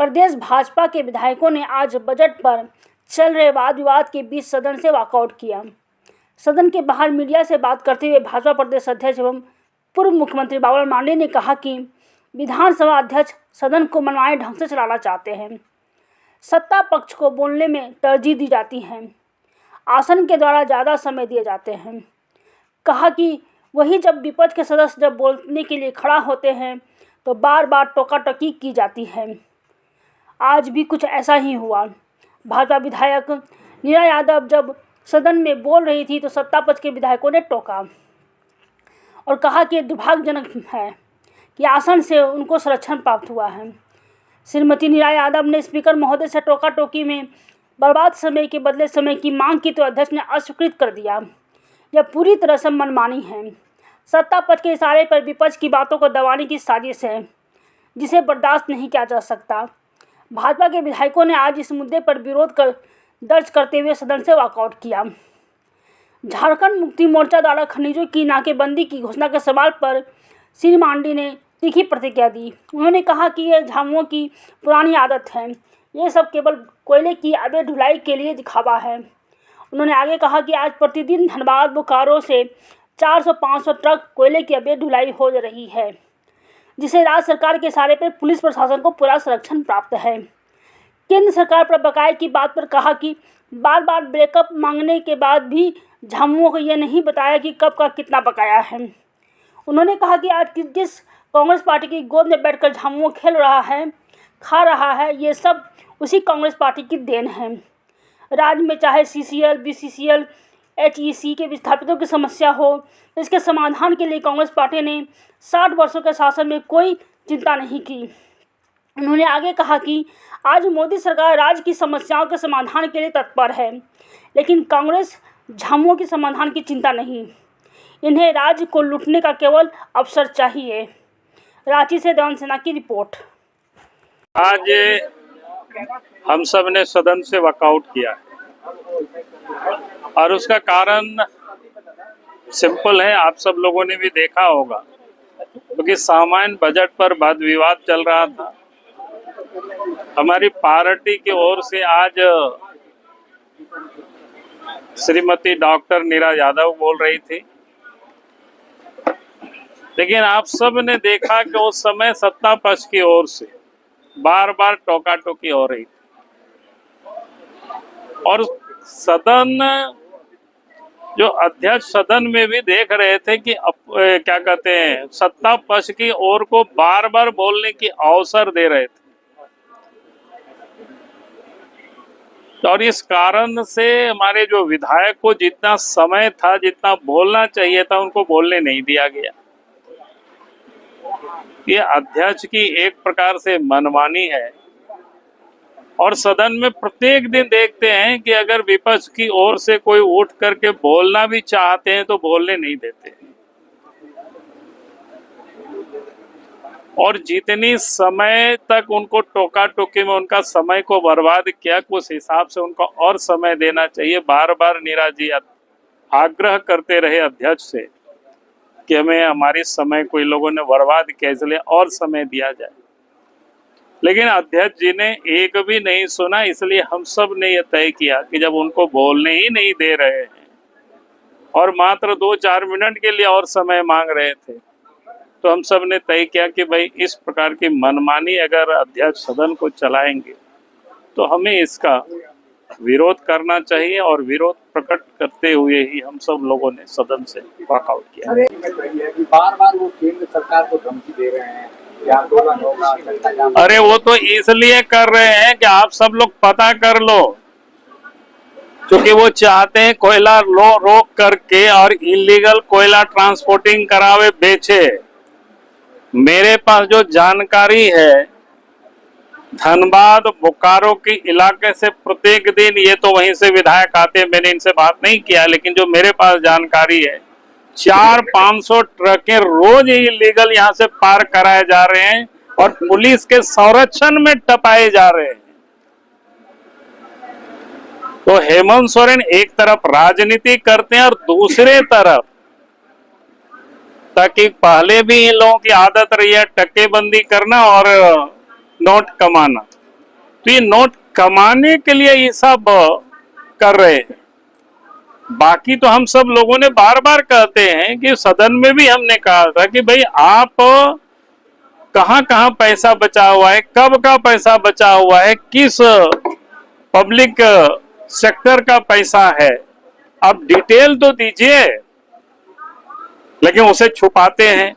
प्रदेश भाजपा के विधायकों ने आज बजट पर चल रहे वाद विवाद के बीच सदन से वॉकआउट किया। सदन के बाहर मीडिया से बात करते हुए भाजपा प्रदेश अध्यक्ष एवं पूर्व मुख्यमंत्री बाबूलाल मांझी ने कहा कि विधानसभा अध्यक्ष सदन को मनमाने ढंग से चलाना चाहते हैं। सत्ता पक्ष को बोलने में तरजीह दी जाती है, आसन के द्वारा ज़्यादा समय दिए जाते हैं। कहा कि वही जब विपक्ष के सदस्य जब बोलने के लिए खड़ा होते हैं तो बार बार टोका-टोकी की जाती है। आज भी कुछ ऐसा ही हुआ। भाजपा विधायक नीरा यादव जब सदन में बोल रही थी तो सत्ता पक्ष के विधायकों ने टोका और कहा कि दुर्भाग्यजनक है कि आसन से उनको संरक्षण प्राप्त हुआ है। श्रीमती नीरा यादव ने स्पीकर महोदय से टोका-टोकी में बर्बाद समय के बदले समय की मांग की तो अध्यक्ष ने अस्वीकृत कर दिया। यह पूरी तरह से मनमानी है। सत्ता पक्ष के इशारे पर विपक्ष की बातों को दबाने की साजिश है, जिसे बर्दाश्त नहीं किया जा सकता। भाजपा के विधायकों ने आज इस मुद्दे पर विरोध दर्ज करते हुए सदन से वॉकआउट किया। झारखंड मुक्ति मोर्चा द्वारा खनिजों की नाकेबंदी की घोषणा के सवाल पर श्री मांझी ने तीखी प्रतिक्रिया दी। उन्होंने कहा कि यह झामुमो की पुरानी आदत है, ये सब केवल कोयले की अवैध ढुलाई के लिए दिखावा है। उन्होंने आगे कहा कि आज प्रतिदिन धनबाद बोकारो से 400-500 ट्रक कोयले की अवैध ढुलाई हो रही है, जिसे राज्य सरकार के इशारे पर पुलिस प्रशासन को पूरा संरक्षण प्राप्त है। केंद्र सरकार पर बकाये की बात पर कहा कि बार बार ब्रेकअप मांगने के बाद भी झामुमो को यह नहीं बताया कि कब का कितना बकाया है। उन्होंने कहा कि आज जिस कांग्रेस पार्टी की गोद में बैठकर झामुमो खेल रहा है, खा रहा है, ये सब उसी कांग्रेस पार्टी की देन है। राज्य में चाहे CCL, BCCL, HEC के विस्थापितों की समस्या हो, इसके समाधान के लिए कांग्रेस पार्टी ने 60 वर्षों के शासन में कोई चिंता नहीं की। उन्होंने आगे कहा कि आज मोदी सरकार राज्य की समस्याओं के समाधान के लिए तत्पर है, लेकिन कांग्रेस झामुमो की समाधान की चिंता नहीं। इन्हें राज्य को लूटने का केवल अवसर चाहिए। रांची से देवान सिन्हा की रिपोर्ट। आज हम सब ने सदन से वॉकआउट किया और उसका कारण सिंपल है, आप सब लोगों ने भी देखा होगा, क्योंकि सामान्य बजट पर वाद विवाद चल रहा था। हमारी पार्टी की ओर से आज श्रीमती डॉक्टर नीरा यादव बोल रही थी, लेकिन आप सब ने देखा कि उस समय सत्ता पक्ष की ओर से बार बार टोका-टोकी हो रही थी और सदन जो अध्यक्ष सदन में भी देख रहे थे कि क्या कहते हैं, सत्ता पक्ष की ओर को बार बार बोलने की अवसर दे रहे थे और इस कारण से हमारे जो विधायक को जितना समय था, जितना बोलना चाहिए था, उनको बोलने नहीं दिया गया। ये अध्यक्ष की एक प्रकार से मनमानी है और सदन में प्रत्येक दिन देखते हैं कि अगर विपक्ष की ओर से कोई उठ करके बोलना भी चाहते हैं तो बोलने नहीं देते और जितनी समय तक उनको टोका-टोकी में उनका समय को बर्बाद किया, उस हिसाब से उनको और समय देना चाहिए। बार बार नीरा जी आग्रह करते रहे अध्यक्ष से कि हमें हमारी समय को इन लोगों ने बर्बाद किया, इसलिए और समय दिया जाए, लेकिन अध्यक्ष जी ने एक भी नहीं सुना। इसलिए हम सब ने यह तय किया कि जब उनको बोलने ही नहीं दे रहे हैं और मात्र 2-4 मिनट के लिए और समय मांग रहे थे, तो हम सब ने तय किया कि भाई इस प्रकार की मनमानी अगर अध्यक्ष सदन को चलाएंगे तो हमें इसका विरोध करना चाहिए और विरोध प्रकट करते हुए ही हम सब लोगों ने सदन से वॉकआउट किया। बार बार वो केंद्र सरकार को धमकी दे रहे हैं, आंदोलन होगा। अरे वो तो इसलिए कर रहे हैं कि आप सब लोग पता कर लो, क्योंकि वो चाहते हैं कोयला रोक करके और इलीगल कोयला ट्रांसपोर्टिंग करावे, बेचे। मेरे पास जो जानकारी है, धनबाद बोकारो के इलाके से प्रत्येक दिन, ये तो वहीं से विधायक आते हैं, मैंने इनसे बात नहीं किया, लेकिन जो मेरे पास जानकारी है 400-500 ट्रकें रोज इलीगल यहाँ से पार कराए जा रहे हैं और पुलिस के संरक्षण में टपाए जा रहे हैं। तो हेमंत सोरेन एक तरफ राजनीति करते हैं और दूसरे तरफ, ताकि पहले भी इन लोगों की आदत रही है टक्केबंदी करना और नोट कमाना, तो ये नोट कमाने के लिए ये सब कर रहे हैं। बाकी तो हम सब लोगों ने बार बार कहते हैं कि सदन में भी हमने कहा था कि भाई आप कहां कहां पैसा बचा हुआ है, कब का पैसा बचा हुआ है, किस पब्लिक सेक्टर का पैसा है, आप डिटेल तो दीजिए, लेकिन उसे छुपाते हैं।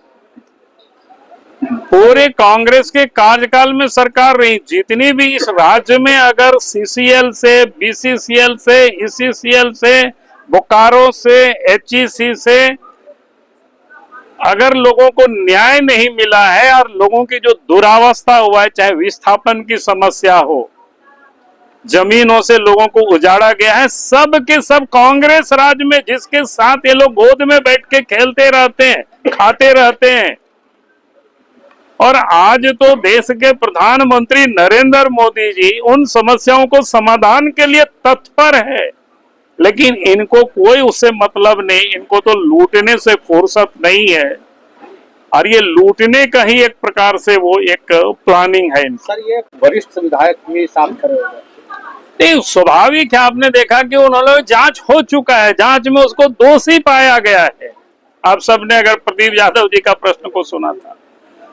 पूरे कांग्रेस के कार्यकाल में सरकार रही, जितनी भी इस राज्य में अगर सीसीएल से, बीसीसीएल से, ईसीसीएल से, बोकारो से, एचईसी से अगर लोगों को न्याय नहीं मिला है और लोगों की जो दुरावस्था हुआ है, चाहे विस्थापन की समस्या हो, जमीनों से लोगों को उजाड़ा गया है, सब के सब कांग्रेस राज में, जिसके साथ ये लोग गोद में बैठ के खेलते रहते हैं, खाते रहते हैं। और आज तो देश के प्रधानमंत्री नरेंद्र मोदी जी उन समस्याओं को समाधान के लिए तत्पर है, लेकिन इनको कोई उससे मतलब नहीं, इनको तो लूटने से फुर्सत नहीं है। और ये लूटने का ही एक प्रकार से वो एक प्लानिंग है। सर, ये वरिष्ठ विधायक भी साफ खड़े हो गए। नहीं, स्वाभाविक है, आपने देखा कि उन्होंने जांच हो चुका है, जांच में उसको दोषी पाया गया है। आप सबने अगर प्रदीप यादव जी का प्रश्न को सुना था,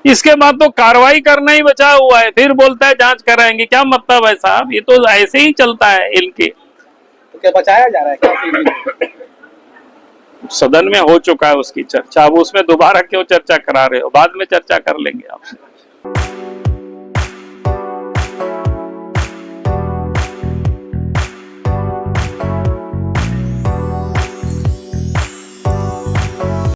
इसके बाद तो कार्रवाई करना ही बचा हुआ है, फिर बोलता है जांच कराएंगे। क्या मतलब है साहब, ये तो ऐसे ही चलता है इनके। तो क्या बचाया जा रहा है क्या? सदन में हो चुका है उसकी चर्चा, अब उसमें दोबारा क्यों चर्चा करा रहे हो, बाद में चर्चा कर लेंगे आपसे।